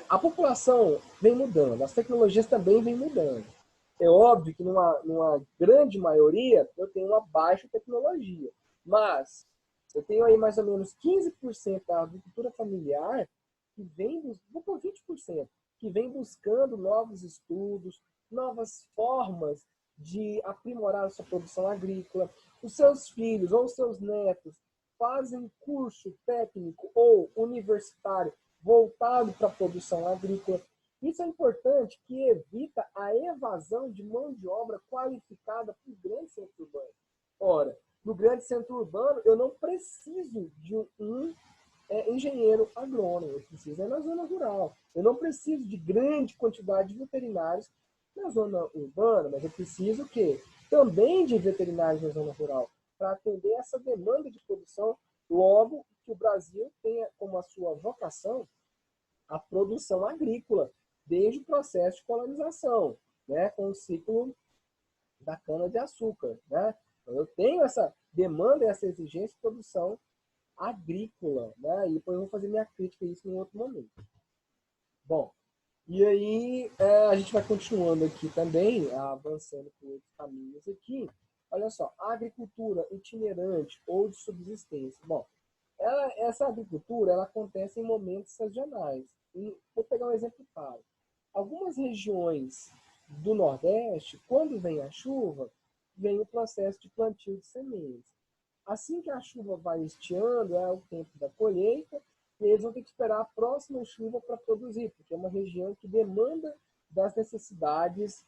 [SPEAKER 1] a população vem mudando, as tecnologias também vêm mudando. É óbvio que numa grande maioria eu tenho uma baixa tecnologia, mas eu tenho aí mais ou menos 15% da agricultura familiar que vem, vou por 20%, que vem buscando novos estudos, novas formas de aprimorar a sua produção agrícola. Os seus filhos ou os seus netos fazem curso técnico ou universitário voltado para a produção agrícola. Isso é importante, que evita a evasão de mão de obra qualificada para o grande centro urbano. Ora, no grande centro urbano, eu não preciso de um engenheiro agrônomo, eu preciso na zona rural. Eu não preciso de grande quantidade de veterinários na zona urbana, mas eu preciso o quê? Também de veterinários na zona rural, para atender essa demanda de produção, logo que o Brasil tenha como a sua vocação a produção agrícola, desde o processo de colonização, né, com o ciclo da cana-de-açúcar. Né? Então, eu tenho essa demanda e essa exigência de produção agrícola. Né? E depois eu vou fazer minha crítica a isso em outro momento. Bom, e aí a gente vai continuando aqui também, avançando por outros caminhos aqui. Olha só, a agricultura itinerante ou de subsistência. Bom, essa agricultura ela acontece em momentos sazonais. E vou pegar um exemplo claro. Algumas regiões do Nordeste, quando vem a chuva, vem o processo de plantio de sementes. Assim que a chuva vai estiando, é o tempo da colheita, e eles vão ter que esperar a próxima chuva para produzir, porque é uma região que demanda das necessidades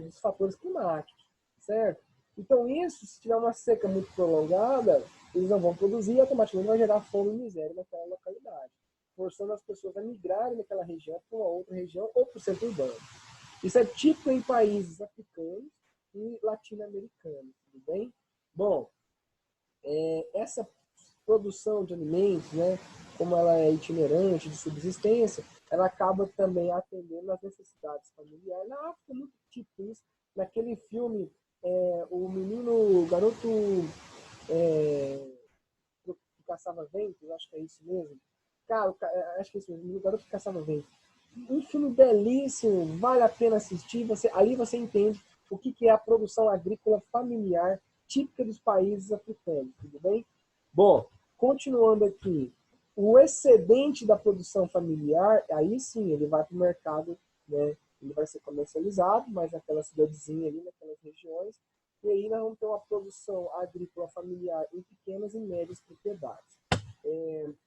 [SPEAKER 1] dos fatores climáticos, certo? Então isso, se tiver uma seca muito prolongada, eles não vão produzir e automaticamente vai gerar fome e miséria naquela localidade, forçando as pessoas a migrarem daquela região para uma outra região ou para o centro urbano. Isso é típico em países africanos e latino-americanos, tudo bem? Bom, essa produção de alimentos, né, como ela é itinerante, de subsistência, ela acaba também atendendo às necessidades familiares. Na África é muito típico isso. Naquele filme, o menino, o garoto que caçava ventos, acho que é isso mesmo. Cara, acho que é isso mesmo, o garoto que caçava ventos. Um filme belíssimo, vale a pena assistir. Ali você entende o que é a produção agrícola familiar típica dos países africanos, tudo bem? Bom, continuando aqui, o excedente da produção familiar, aí sim, ele vai para o mercado, né? Ele vai ser comercializado, mas naquela cidadezinha ali, naquelas regiões, e aí nós vamos ter uma produção agrícola familiar em pequenas e médias propriedades.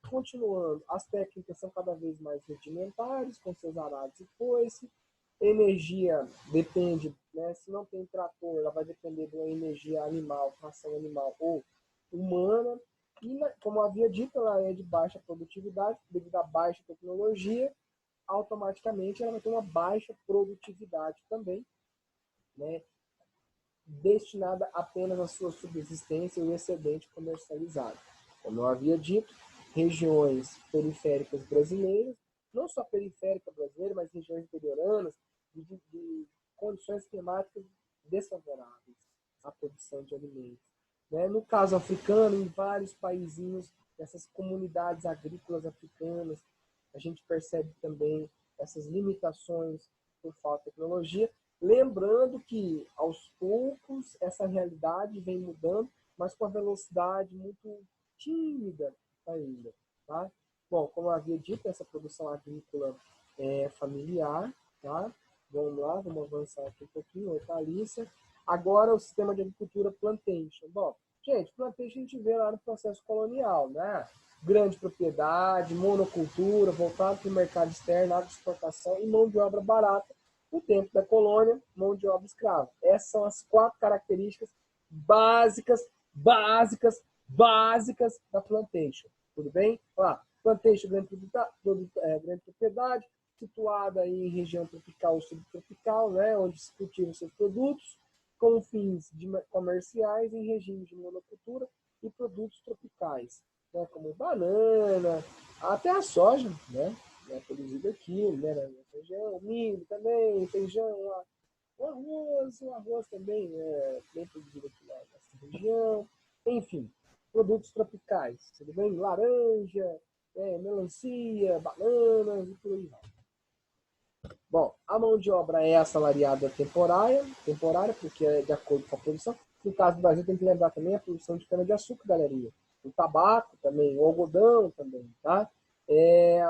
[SPEAKER 1] Continuando, as técnicas são cada vez mais rudimentares, com seus arados e foice. Energia depende, né, se não tem trator, ela vai depender de uma energia animal, tração animal ou humana. E, como havia dito, ela é de baixa produtividade, devido à baixa tecnologia, automaticamente ela vai ter uma baixa produtividade também, né, destinada apenas à sua subsistência e o excedente comercializado. Como eu havia dito, regiões periféricas brasileiras, não só periférica brasileira, mas regiões interioranas, de condições climáticas desfavoráveis à produção de alimentos. Né? No caso africano, em vários paizinhos, essas comunidades agrícolas africanas, a gente percebe também essas limitações por falta de tecnologia, lembrando que, aos poucos, essa realidade vem mudando, mas com a velocidade muito tímida ainda. Tá? Bom, como eu havia dito, essa produção agrícola é familiar. Tá? Vamos lá, vamos avançar aqui um pouquinho. Hortaliça. Agora, o sistema de agricultura plantation. Bom, gente, plantation a gente vê lá no processo colonial, né? Grande propriedade, monocultura, voltado para o mercado externo, agroexportação e mão de obra barata. No tempo da colônia, mão de obra escrava. Essas são as 4 características básicas da plantation. Tudo bem? Olha lá, plantation, grande propriedade, situada em região tropical ou subtropical, né, onde se cultivam seus produtos, com fins comerciais em regime de monocultura e produtos tropicais, né, como banana, até a soja, né, produzida aqui, né, na região, milho também, feijão, o arroz também é bem produzido aqui nessa região, enfim. produtos tropicais, tudo bem? Laranja, melancia, bananas e por aí vai. Bom, a mão de obra é assalariada temporária, porque é de acordo com a produção. No caso do Brasil, tem que lembrar também a produção de cana-de-açúcar, galerinha. O tabaco também, o algodão também, tá?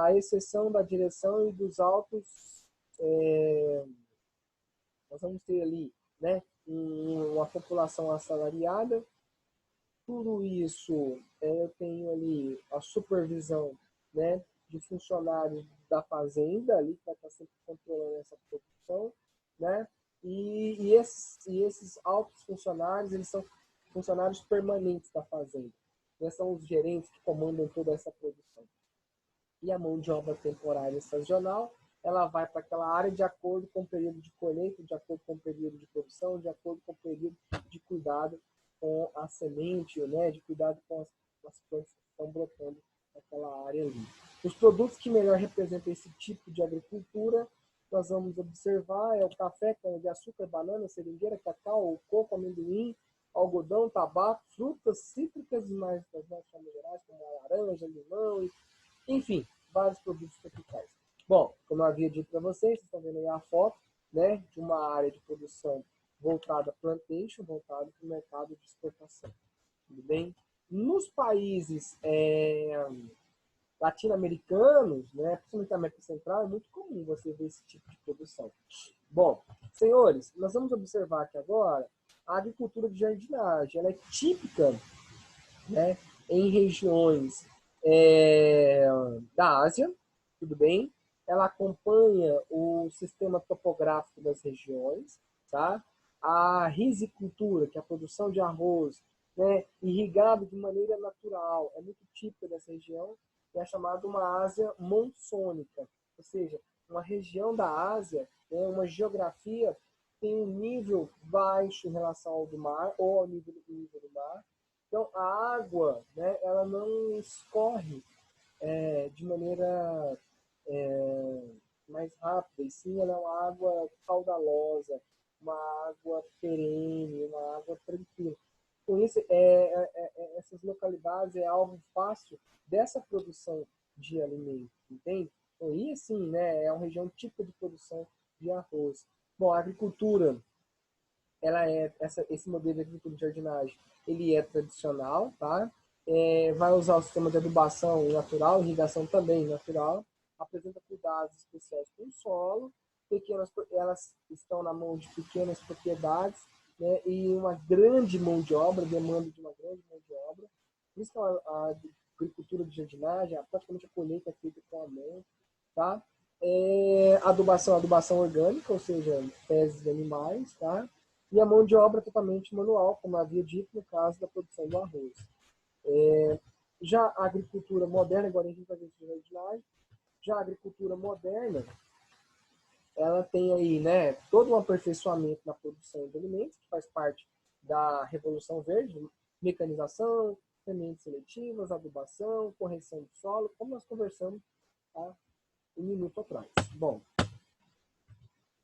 [SPEAKER 1] A exceção da direção e dos autos, nós vamos ter ali, né, uma população assalariada. Tudo isso, eu tenho ali a supervisão, né, de funcionários da fazenda ali, que vai estar sempre controlando essa produção, né? Esses altos funcionários, eles são funcionários permanentes da fazenda. Eles são os gerentes que comandam toda essa produção. E a mão de obra temporária e sazonal, ela vai para aquela área de acordo com o período de colheita, de acordo com o período de produção, de acordo com o período de cuidado com a semente, né, de cuidado com as plantas que estão brotando naquela área ali. Os produtos que melhor representam esse tipo de agricultura, nós vamos observar, é o café, cana-de-açúcar, banana, seringueira, cacau, coco, amendoim, algodão, tabaco, frutas cítricas das mais famosas, como a laranja, limão, enfim, vários produtos tropicais. Bom, como eu havia dito para vocês estão vendo aí a foto, né, de uma área de produção voltada plantation, voltada para o mercado de exportação. Tudo bem? Nos países latino-americanos, né, principalmente na América Central, é muito comum você ver esse tipo de produção. Bom, senhores, nós vamos observar aqui agora a agricultura de jardinagem. Ela é típica, né, em regiões da Ásia, tudo bem? Ela acompanha o sistema topográfico das regiões, tá? A risicultura, que é a produção de arroz, né, irrigado de maneira natural, é muito típica dessa região, e é chamada uma Ásia monsônica, ou seja, uma região da Ásia, né, uma geografia tem um nível baixo em relação ao do mar, ou ao nível do mar. Então, a água, né, ela não escorre de maneira mais rápida, e sim ela é uma água caudalosa, uma água perene, uma água tranquila. Com isso, essas localidades é alvo fácil dessa produção de alimentos, entende? Então, aí, sim, né, é uma região típica de produção de arroz. Bom, a agricultura, esse modelo de agricultura de jardinagem, ele é tradicional, tá? Vai usar o sistema de adubação natural, irrigação também natural, apresenta cuidados especiais com o solo, elas estão na mão de pequenas propriedades, né? E uma grande mão de obra, demanda de uma grande mão de obra. Por isso que a agricultura de jardinagem, praticamente a colheita é feita com a mão, tá? Adubação orgânica, ou seja, fezes de animais, tá? E a mão de obra totalmente manual, como havia dito no caso da produção do arroz. Já a agricultura moderna, agora a gente vai ver isso de jardinagem, já a agricultura moderna, ela tem aí, né, todo um aperfeiçoamento na produção de alimentos, que faz parte da Revolução Verde, mecanização, sementes seletivas, adubação, correção do solo, como nós conversamos há um minuto atrás. Bom,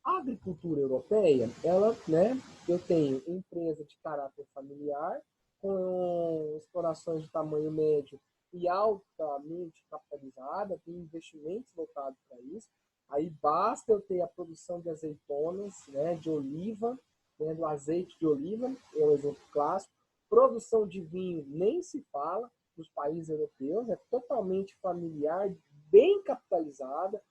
[SPEAKER 1] a agricultura europeia, ela, né, eu tenho empresa de caráter familiar, com explorações de tamanho médio e altamente capitalizada, tem investimentos voltados para isso. Aí basta eu ter a produção de azeitonas, né, de oliva, né, do azeite de oliva, é um exemplo clássico. Produção de vinho nem se fala nos países europeus, é totalmente familiar, bem capitalizada,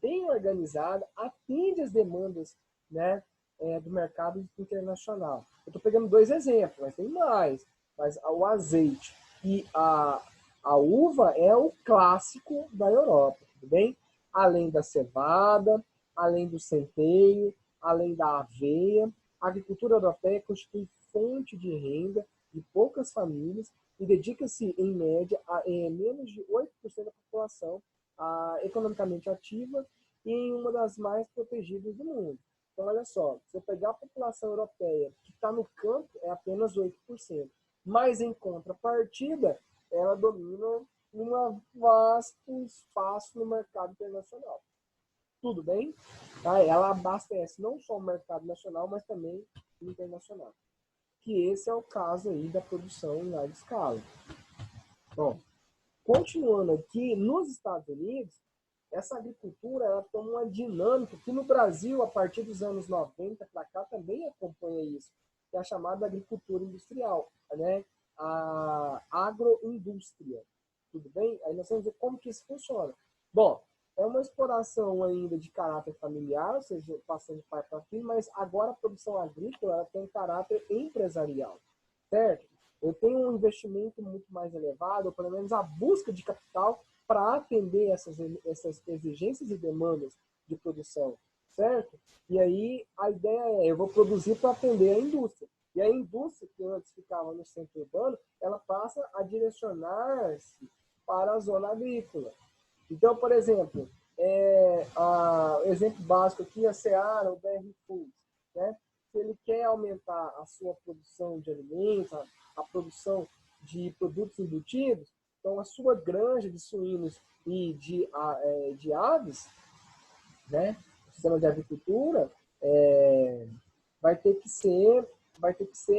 [SPEAKER 1] bem organizada, atende às demandas, né, do mercado internacional. Eu estou pegando 2 exemplos, mas tem mais. Mas o azeite e a uva é o clássico da Europa, tudo bem? Além da cevada, além do centeio, além da aveia, a agricultura europeia constitui fonte de renda de poucas famílias e dedica-se, em média, a menos de 8% da população economicamente ativa e em uma das mais protegidas do mundo. Então, olha só, se eu pegar a população europeia que está no campo, é apenas 8%. Mas, em contrapartida, ela domina um vasto espaço no mercado internacional. Tudo bem? Tá? Ela abastece não só o mercado nacional, mas também o internacional. que esse é o caso aí da produção em larga escala. Bom, continuando aqui, nos Estados Unidos, essa agricultura ela toma uma dinâmica que no Brasil, a partir dos anos 90 para cá, também acompanha isso, que é a chamada agricultura industrial, né? A agroindústria. Tudo bem? Aí nós vamos ver como que isso funciona. Bom, é uma exploração ainda de caráter familiar, ou seja, passando de pai para filho, mas agora a produção agrícola ela tem um caráter empresarial, certo? Eu tenho um investimento muito mais elevado, ou pelo menos a busca de capital para atender essas exigências e demandas de produção, certo? E aí a ideia é, eu vou produzir para atender a indústria. E a indústria, que antes ficava no centro urbano, ela passa a direcionar-se para a zona agrícola. Então, por exemplo, exemplo básico aqui, a Seara, o BR Foods, né? Se ele quer aumentar a sua produção de alimentos, a produção de produtos embutidos, então a sua granja de suínos e de aves, né? O sistema de agricultura vai ter que ser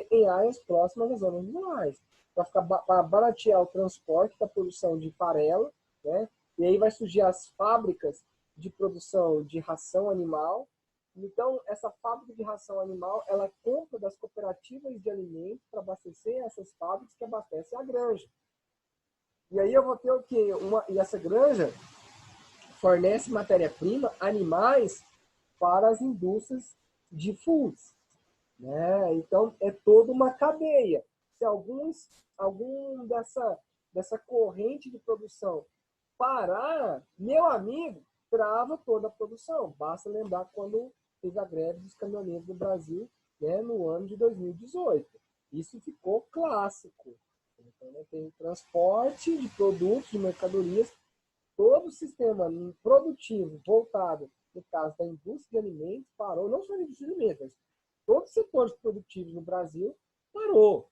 [SPEAKER 1] em áreas próximas às zonas rurais, para baratear o transporte da produção de farelo, né? E aí vai surgir as fábricas de produção de ração animal. Então, essa fábrica de ração animal, ela compra das cooperativas de alimentos para abastecer essas fábricas que abastecem a granja. E aí eu vou ter o quê? E essa granja fornece matéria-prima, animais, para as indústrias de foods, né? Então, é toda uma cadeia. Se algum dessa corrente de produção parar, meu amigo, trava toda a produção. Basta lembrar quando teve a greve dos caminhoneiros no Brasil, né, no ano de 2018. Isso ficou clássico. Então, né, tem transporte de produtos, de mercadorias, todo o sistema produtivo voltado, no caso da indústria de alimentos, parou, não só a indústria de alimentos, mas todos os setores produtivos no Brasil parou.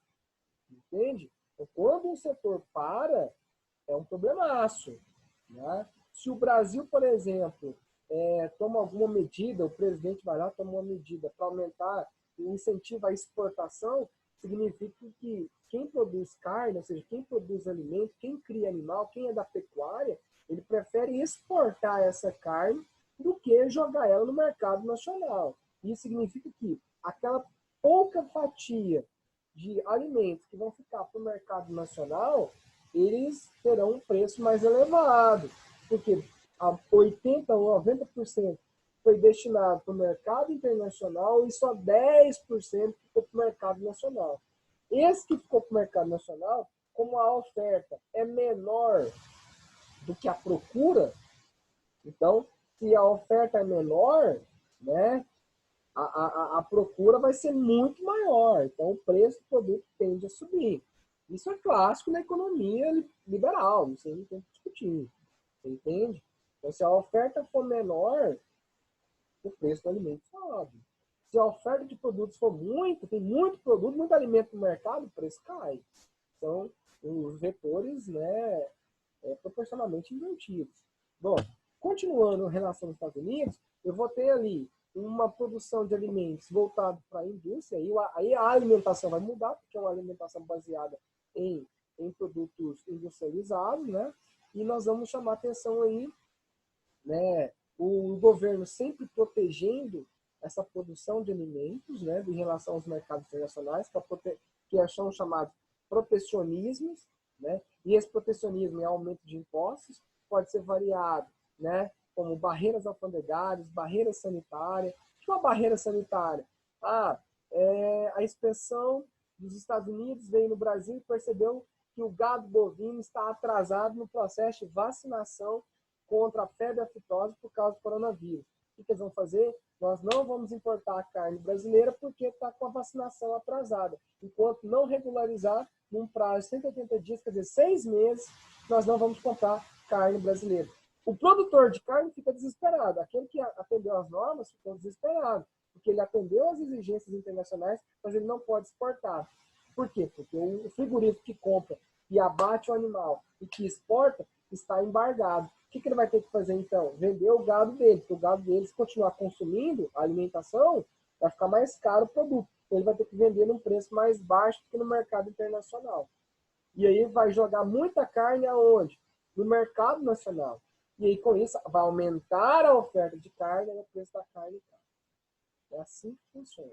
[SPEAKER 1] Entende? Então, quando um setor para, é um problemaço. Né? Se o Brasil, por exemplo, toma alguma medida, o presidente vai lá toma uma medida para aumentar o incentivo à exportação, significa que quem produz carne, ou seja, quem produz alimento, quem cria animal, quem é da pecuária, ele prefere exportar essa carne do que jogar ela no mercado nacional. Isso significa que aquela pouca fatia de alimentos que vão ficar para o mercado nacional, eles terão um preço mais elevado, porque 80% ou 90% foi destinado para o mercado internacional e só 10% ficou para o mercado nacional. Esse que ficou para o mercado nacional, como a oferta é menor do que a procura, então, se a oferta é menor, né, a procura vai ser muito maior. Então, o preço do produto tende a subir. Isso é clássico na economia liberal, isso aí não tem que discutir. Você entende? Então, se a oferta for menor, o preço do alimento sobe. Se a oferta de produtos for tem muito produto, muito alimento no mercado, o preço cai. São os vetores, né, proporcionalmente invertidos. Bom, continuando em relação aos Estados Unidos, eu vou ter ali uma produção de alimentos voltado para a indústria, aí a alimentação vai mudar, porque é uma alimentação baseada em produtos industrializados, né? E nós vamos chamar atenção aí, né? O governo sempre protegendo essa produção de alimentos, né? Em relação aos mercados internacionais, que são chamados protecionismos, né? E esse protecionismo é aumento de impostos, pode ser variado, né? Como barreiras alfandegárias, barreiras sanitárias. O que é uma barreira sanitária? A inspeção dos Estados Unidos veio no Brasil e percebeu que o gado bovino está atrasado no processo de vacinação contra a febre aftosa por causa do coronavírus. O que eles vão fazer? Nós não vamos importar a carne brasileira porque está com a vacinação atrasada. Enquanto não regularizar, num prazo de 180 dias, quer dizer, 6 meses, nós não vamos comprar carne brasileira. O produtor de carne fica desesperado. Aquele que atendeu às normas ficou desesperado, porque ele atendeu às exigências internacionais, mas ele não pode exportar. Por quê? Porque o frigorífico que compra e abate o animal e que exporta está embargado. O que ele vai ter que fazer, então? Vender o gado dele, porque o gado dele, se continuar consumindo a alimentação, vai ficar mais caro o produto. ele vai ter que vender num preço mais baixo do que no mercado internacional. E aí vai jogar muita carne aonde? No mercado nacional. E aí, com isso, vai aumentar a oferta de carne e o preço da carne cai. É assim que funciona,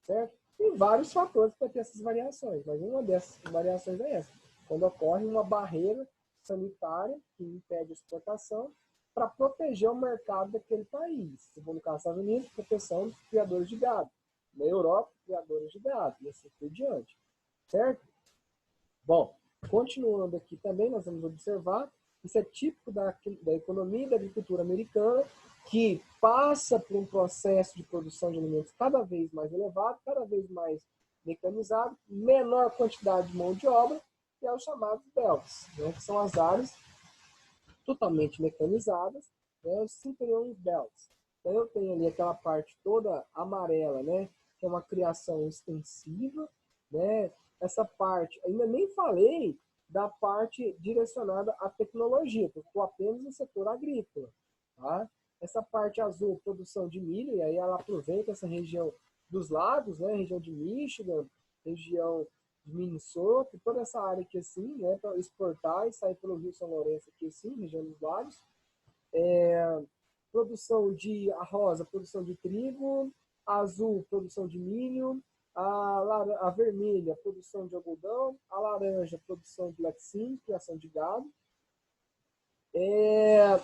[SPEAKER 1] certo? Tem vários fatores para ter essas variações, mas uma dessas variações é essa. Quando ocorre uma barreira sanitária que impede a exportação para proteger o mercado daquele país. Se for no caso dos Estados Unidos, proteção dos criadores de gado. Na Europa, criadores de gado. E assim por diante. Certo? Bom, continuando aqui também, nós vamos observar, isso é típico da economia e da agricultura americana, que passa por um processo de produção de alimentos cada vez mais elevado, cada vez mais mecanizado, menor quantidade de mão de obra, que é os chamados belts, né, que são as áreas totalmente mecanizadas, né, os Centurion belts. Então eu tenho ali aquela parte toda amarela, né, que é uma criação extensiva, né, essa parte, ainda nem falei da parte direcionada à tecnologia, porque estou apenas no setor agrícola, tá? Essa parte azul, produção de milho, e aí ela aproveita essa região dos lagos, né, região de Michigan, região de Minnesota, toda essa área aqui assim, né, para exportar e sair pelo Rio São Lourenço aqui assim, região dos lagos. Produção de a rosa, produção de trigo, a azul, produção de milho, a vermelha, produção de algodão, a laranja, produção de laticínio, criação de gado.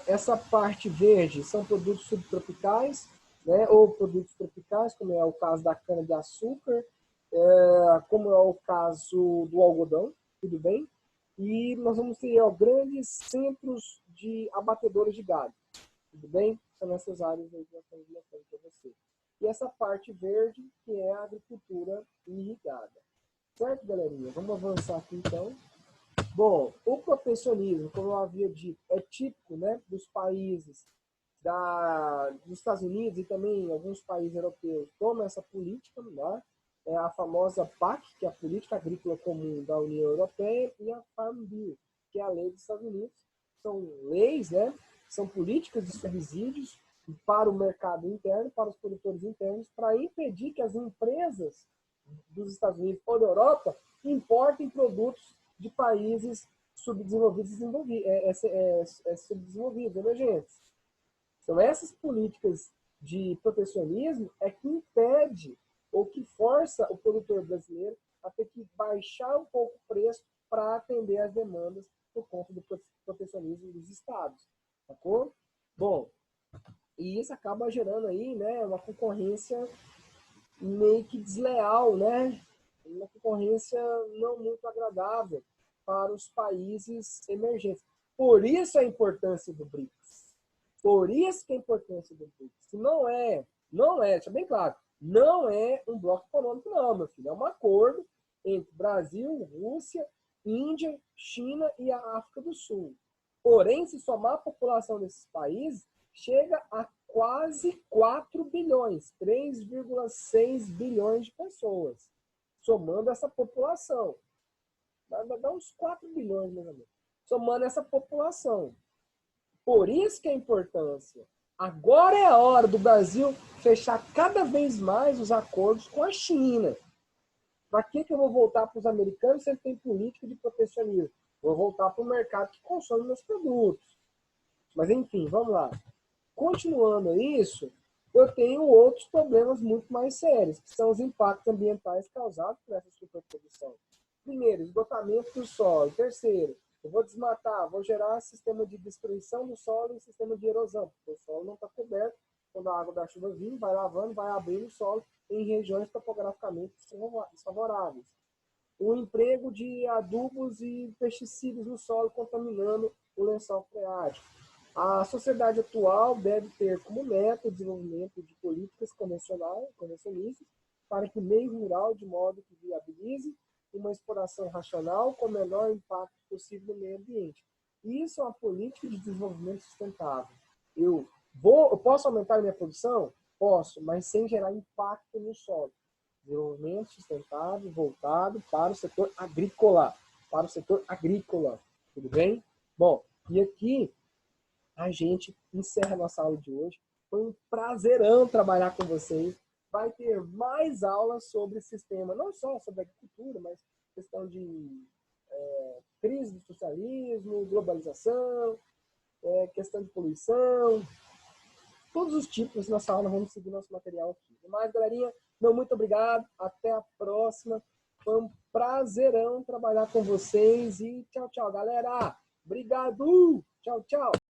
[SPEAKER 1] Essa parte verde são produtos subtropicais, né, ou produtos tropicais, como é o caso da cana-de-açúcar, como é o caso do algodão, tudo bem? E nós vamos ter grandes centros de abatedores de gado, tudo bem? São essas áreas aí que nós estamos mostrando para você. E essa parte verde, que é a agricultura irrigada. Certo, galerinha? Vamos avançar aqui, então. Bom, o protecionismo, como eu havia dito, é típico, né, dos países dos Estados Unidos e também alguns países europeus tomam essa política, né? É a famosa PAC, que é a Política Agrícola Comum da União Europeia, e a Farm Bill, que é a lei dos Estados Unidos. São leis, né? São políticas de subsídios para o mercado interno, para os produtores internos, para impedir que as empresas dos Estados Unidos ou da Europa importem produtos de países subdesenvolvidos, subdesenvolvidos, emergentes. Então, essas políticas de protecionismo é que impede ou que força o produtor brasileiro a ter que baixar um pouco o preço para atender às demandas por conta do protecionismo dos estados. Sacou? Bom, e isso acaba gerando aí, né, uma concorrência meio que desleal, né? Uma concorrência não muito agradável para os países emergentes. Por isso a importância do BRICS. Por isso que a importância do BRICS. Deixa bem claro, não é um bloco econômico, não, meu filho. É um acordo entre Brasil, Rússia, Índia, China e a África do Sul. Porém, se somar a população desses países, chega a quase 4 bilhões, 3,6 bilhões de pessoas, somando essa população. Dá uns 4 bilhões, mais ou menos, somando essa população. Por isso que a importância. Agora é a hora do Brasil fechar cada vez mais os acordos com a China. Para que eu vou voltar para os americanos se eles têm política de protecionismo? Vou voltar para o mercado que consome meus produtos. Mas enfim, vamos lá. Continuando isso, eu tenho outros problemas muito mais sérios, que são os impactos ambientais causados por essa superprodução. Primeiro, esgotamento do solo. Terceiro, eu vou desmatar, vou gerar sistema de destruição do solo e sistema de erosão, porque o solo não está coberto. Quando a água da chuva vir, vai lavando, vai abrindo o solo em regiões topograficamente desfavoráveis. O emprego de adubos e pesticidas no solo, contaminando o lençol freático. A sociedade atual deve ter como meta o desenvolvimento de políticas convencionistas para que o meio rural, de modo que viabilize uma exploração racional com o menor impacto possível no meio ambiente. Isso é uma política de desenvolvimento sustentável. Eu posso aumentar a minha produção? Posso, mas sem gerar impacto no solo. Desenvolvimento sustentável voltado para o setor agrícola. Tudo bem? Bom, e aqui a gente encerra a nossa aula de hoje. Foi um prazerão trabalhar com vocês. vai ter mais aulas sobre sistema, não só sobre agricultura, mas questão de crise do socialismo, globalização, questão de poluição, todos os tipos. Nessa aula vamos seguir nosso material aqui. Mas, galerinha, meu muito obrigado, até a próxima. Foi um prazerão trabalhar com vocês e tchau, tchau, galera. Obrigado. Tchau, tchau.